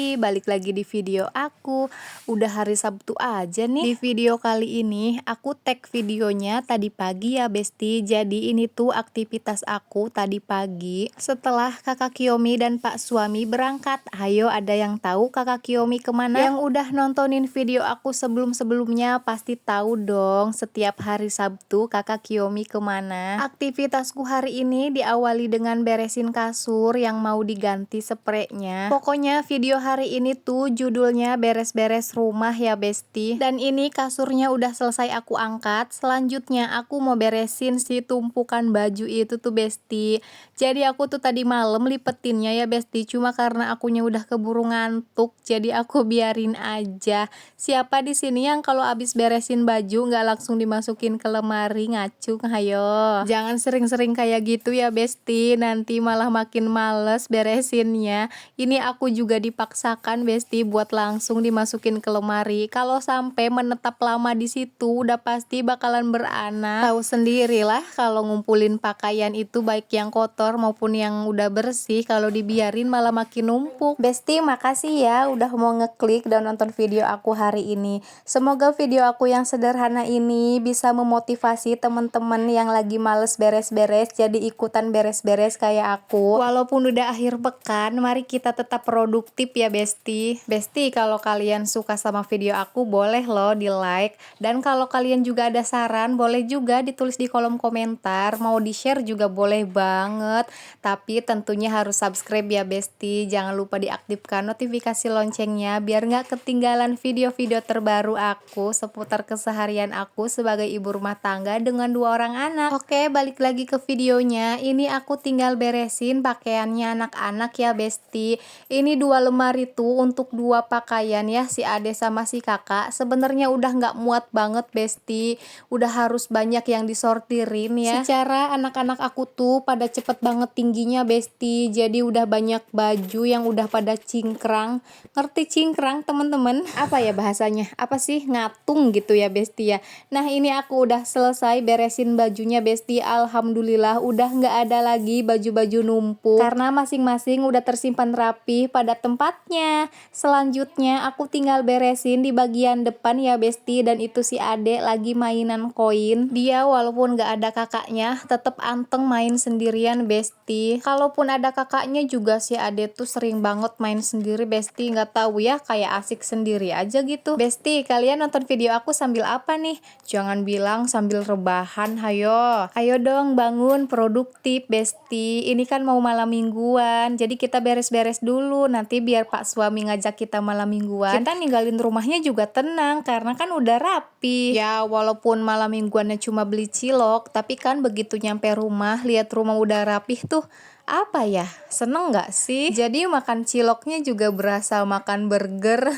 Besti, balik lagi di video aku. Udah hari Sabtu aja nih. Di video kali ini aku tag videonya tadi pagi ya Besti. Jadi ini tuh aktivitas aku tadi pagi setelah kakak Kiyomi dan pak suami berangkat. Ayo, ada yang tahu kakak Kiyomi kemana? Yang udah nontonin video aku sebelum-sebelumnya pasti tahu dong, setiap hari Sabtu kakak Kiyomi kemana. Aktivitasku hari ini diawali dengan beresin kasur yang mau diganti spraynya. Pokoknya video hari ini tuh judulnya beres-beres rumah ya Besti. Dan ini kasurnya udah selesai aku angkat. Selanjutnya aku mau beresin si tumpukan baju itu tuh Besti. Jadi aku tuh tadi malam lipetinnya ya Besti. Cuma karena akunya udah keburu ngantuk, jadi aku biarin aja. Siapa di sini yang kalau abis beresin baju nggak langsung dimasukin ke lemari? Ngacung, hayo. Jangan sering-sering kayak gitu ya Besti. Nanti malah makin males beresinnya. Ini aku juga dipaksakan Besti buat langsung dimasukin ke lemari. Kalau sampai menetap lama di situ udah pasti bakalan beranak. Tahu sendirilah kalau ngumpulin pakaian itu baik yang kotor maupun yang udah bersih, kalau dibiarin malah makin numpuk. Besti, makasih ya udah mau ngeklik dan nonton video aku hari ini. Semoga video aku yang sederhana ini bisa memotivasi teman-teman yang lagi males beres-beres jadi ikutan beres-beres kayak aku. Walaupun udah akhir pekan, mari kita tetap produktif ya Besti. Besti, kalau kalian suka sama video aku boleh loh di like. Dan kalau kalian juga ada saran boleh juga ditulis di kolom komentar. Mau di share juga boleh banget. Tapi tentunya harus subscribe ya Besti. Jangan lupa diaktifkan notifikasi loncengnya biar nggak ketinggalan video-video terbaru aku seputar keseharian aku sebagai ibu rumah tangga dengan 2 orang anak. Oke, balik lagi ke videonya. Ini aku tinggal beresin pakaiannya anak-anak ya Besti. Ini 2 lemari tuh untuk 2 pakaian ya, si ade sama si kakak. Sebenarnya udah nggak muat banget Besti. Udah harus banyak yang disortirin ya. Secara anak-anak aku tuh pada cepet banget tingginya Besti. Jadi udah banyak baju yang udah pada cingkrang. Ngerti cingkrang temen-temen? Apa ya bahasanya? Apa sih? Ngatung gitu ya Besti ya. Nah, ini aku udah selesai beresin bajunya Besti. Alhamdulillah udah nggak ada lagi baju-baju numpuk karena masing-masing udah tersimpan rapi pada tempatnya. Selanjutnya aku tinggal beresin di bagian depan ya Besti. Dan itu si ade lagi mainan koin. Dia walaupun nggak ada kakaknya tetap anteng main sendirian Besti. Kalaupun ada kakaknya juga si ade tuh sering banget main sendiri Besti. Nggak tahu ya, kayak asik sendiri aja gitu. Besti, kalian nonton video aku sambil apa nih? Jangan bilang sambil rebahan, hayo. Ayo dong bangun, produktif Besti. Ini kan mau malam mingguan, jadi kita beres-beres dulu. Nanti biar pak suami ngajak kita malam mingguan, kita ninggalin rumahnya juga tenang karena kan udah rapi. Ya walaupun malam mingguannya cuma beli cilok, tapi kan begitu nyampe rumah lihat rumah udah rapih tuh, apa ya, seneng nggak sih? Jadi makan ciloknya juga berasa makan burger.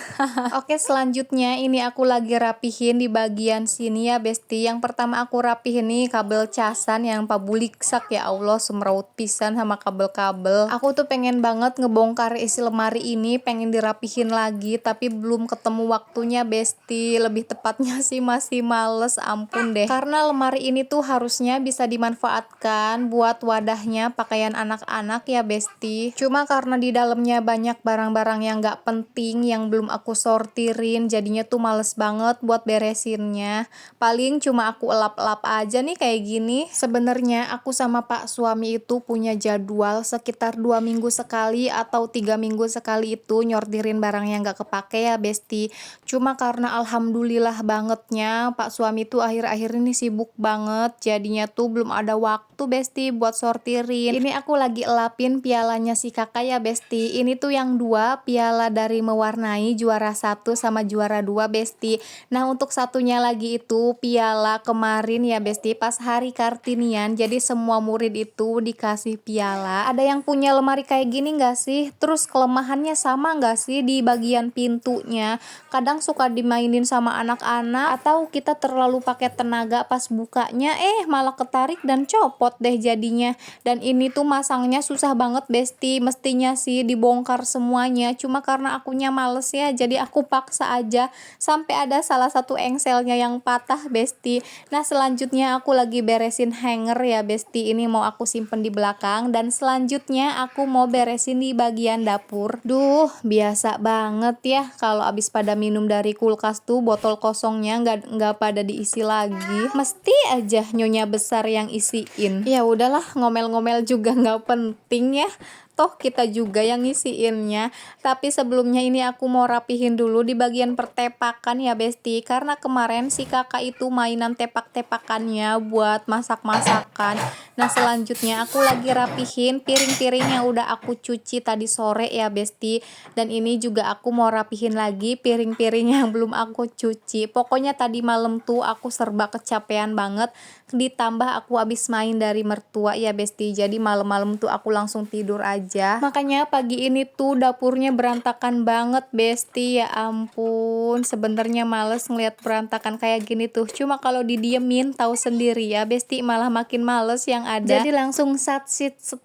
Oke, selanjutnya ini aku lagi rapihin di bagian sini ya Besti. Yang pertama aku rapihin nih kabel casan yang pabuliksak, ya Allah semeraut pisan sama kabel-kabel. Aku tuh pengen banget ngebongkar isi lemari ini, pengen dirapihin lagi tapi belum ketemu waktunya Besti. Lebih tepatnya sih masih males, ampun deh. Karena lemari ini tuh harusnya bisa dimanfaatkan buat wadahnya pakaian anak-anak ya Besti. Cuma karena di dalamnya banyak barang-barang yang gak penting yang belum aku sortirin, jadinya tuh males banget buat beresinnya. Paling cuma aku elap-elap aja nih kayak gini. Sebenarnya aku sama pak suami itu punya jadwal sekitar 2 minggu sekali atau 3 minggu sekali itu nyortirin barang yang gak kepake ya Besti. Cuma karena alhamdulillah bangetnya pak suami tuh akhir-akhir ini sibuk banget, jadinya tuh belum ada waktu Besti buat sortirin. Ini aku lagi elapin pialanya si kakak ya Besti. Ini tuh yang 2 piala dari mewarnai, juara 1 sama juara 2 Besti. Nah, untuk satunya lagi itu piala kemarin ya Besti pas hari Kartinian. Jadi semua murid itu dikasih piala. Ada yang punya lemari kayak gini nggak sih? Terus kelemahannya sama nggak sih di bagian pintunya? Kadang suka dimainin sama anak-anak atau kita terlalu pakai tenaga pas bukanya malah ketarik dan copot deh jadinya. Dan ini tuh pasangnya susah banget besti, mestinya sih dibongkar semuanya, cuma karena akunya males ya, jadi aku paksa aja sampai ada salah satu engselnya yang patah besti. Nah selanjutnya aku lagi beresin hanger ya besti, ini mau aku simpen di belakang, dan selanjutnya aku mau beresin di bagian dapur. Duh biasa banget ya kalau abis pada minum dari kulkas tuh botol kosongnya nggak pada diisi lagi, mesti aja nyonya besar yang isiin. Ya udahlah, ngomel-ngomel juga nggak penting ya, toh kita juga yang ngisiinnya. Tapi sebelumnya ini aku mau rapihin dulu di bagian pertepakan ya besti, karena kemarin si kakak itu mainan tepak-tepakannya buat masak-masakan. Nah selanjutnya aku lagi rapihin piring-piring yang udah aku cuci tadi sore ya besti, dan ini juga aku mau rapihin lagi piring-piring yang belum aku cuci. Pokoknya tadi malam tuh aku serba kecapean banget, ditambah aku abis main dari mertua ya besti, jadi malam-malam tuh aku langsung tidur aja. Makanya pagi ini tuh dapurnya berantakan banget besti, ya ampun. Sebenarnya males ngeliat berantakan kayak gini tuh, cuma kalau didiemin tahu sendiri ya besti, malah makin males yang ada. Jadi langsung set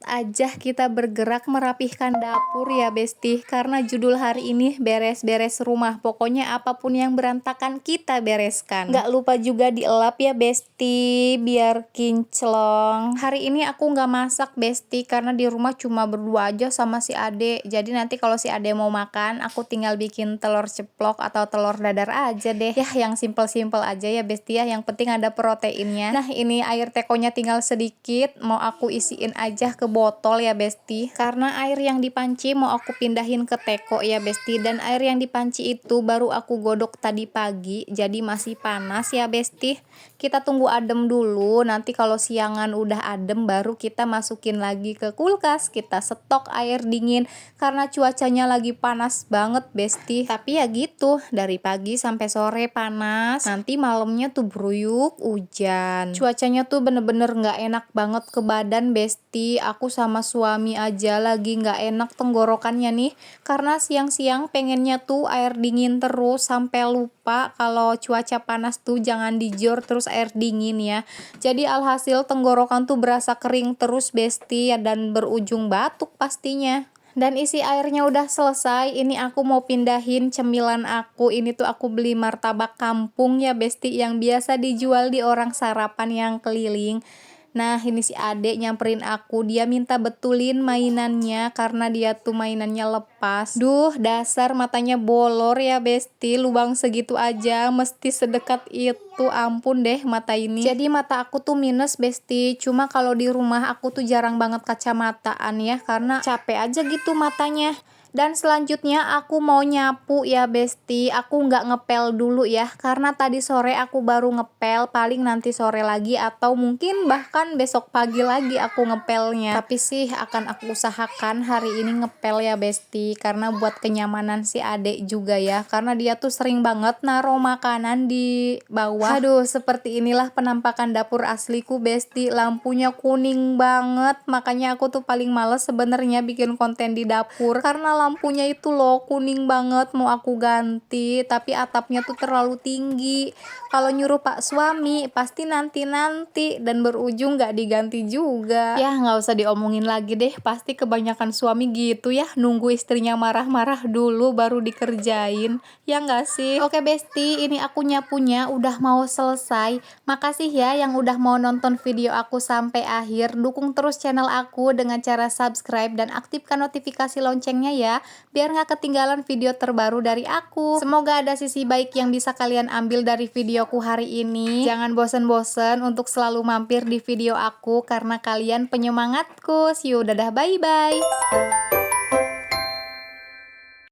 aja kita bergerak merapihkan dapur ya besti, karena judul hari ini beres-beres rumah. Pokoknya apapun yang berantakan kita bereskan. Nggak lupa juga dielap ya besti, biar kinclong. Hari ini aku nggak masak besti, karena di rumah cuma berdua aja sama si ade. Jadi nanti kalau si ade mau makan, aku tinggal bikin telur ceplok atau telur dadar aja deh. Ya yang simple-simple aja ya besti ya, yang penting ada proteinnya. Nah ini air tekonya tinggal sedikit, mau aku isiin aja ke botol ya besti, karena air yang dipanci mau aku pindahin ke teko ya besti, dan air yang dipanci itu baru aku godok tadi pagi, jadi masih panas ya besti. Kita tunggu adem dulu, nanti kalau siangan udah adem baru kita masukin lagi ke kulkas, kita stok air dingin karena cuacanya lagi panas banget besti. Tapi ya gitu, dari pagi sampai sore panas, nanti malamnya tuh bruyuk hujan. Cuacanya tuh bener-bener nggak enak banget ke badan besti. Aku sama suami aja lagi nggak enak tenggorokannya nih, karena siang-siang pengennya tuh air dingin terus sampai lupa kalau cuaca panas tuh jangan dijor terus air dingin ya. Jadi alhasil tenggorokan tuh berasa kering terus besti ya, dan berujung batuk pastinya. Dan isi airnya udah selesai, ini aku mau pindahin cemilan aku. Ini tuh aku beli martabak kampung ya besti, yang biasa dijual di orang sarapan yang keliling. Nah ini si adek nyamperin aku, dia minta betulin mainannya karena dia tuh mainannya lepas. Duh dasar matanya bolor ya besti, lubang segitu aja mesti sedekat itu, ampun deh mata ini. Jadi mata aku tuh minus besti, cuma kalau di rumah aku tuh jarang banget kacamataan ya, karena capek aja gitu matanya. Dan selanjutnya aku mau nyapu ya besti, aku nggak ngepel dulu ya, karena tadi sore aku baru ngepel, paling nanti sore lagi atau mungkin bahkan besok pagi lagi aku ngepelnya. Tapi sih akan aku usahakan hari ini ngepel ya besti, karena buat kenyamanan si adek juga ya, karena dia tuh sering banget naruh makanan di bawah. Aduh seperti inilah penampakan dapur asliku besti, lampunya kuning banget, makanya aku tuh paling males sebenarnya bikin konten di dapur, karena lampunya itu loh kuning banget, mau aku ganti tapi atapnya tuh terlalu tinggi. Kalau nyuruh pak suami pasti nanti-nanti dan berujung gak diganti juga. Ya nggak usah diomongin lagi deh, pasti kebanyakan suami gitu ya, nunggu istrinya marah-marah dulu baru dikerjain, ya nggak sih? Oke besti, ini aku nyapunya udah mau selesai. Makasih ya yang udah mau nonton video aku sampai akhir. Dukung terus channel aku dengan cara subscribe dan aktifkan notifikasi loncengnya ya, biar nggak ketinggalan video terbaru dari aku. Semoga ada sisi baik yang bisa kalian ambil dari videoku hari ini. Jangan bosen-bosen untuk selalu mampir di video aku, karena kalian penyemangatku. See you, dadah, bye-bye.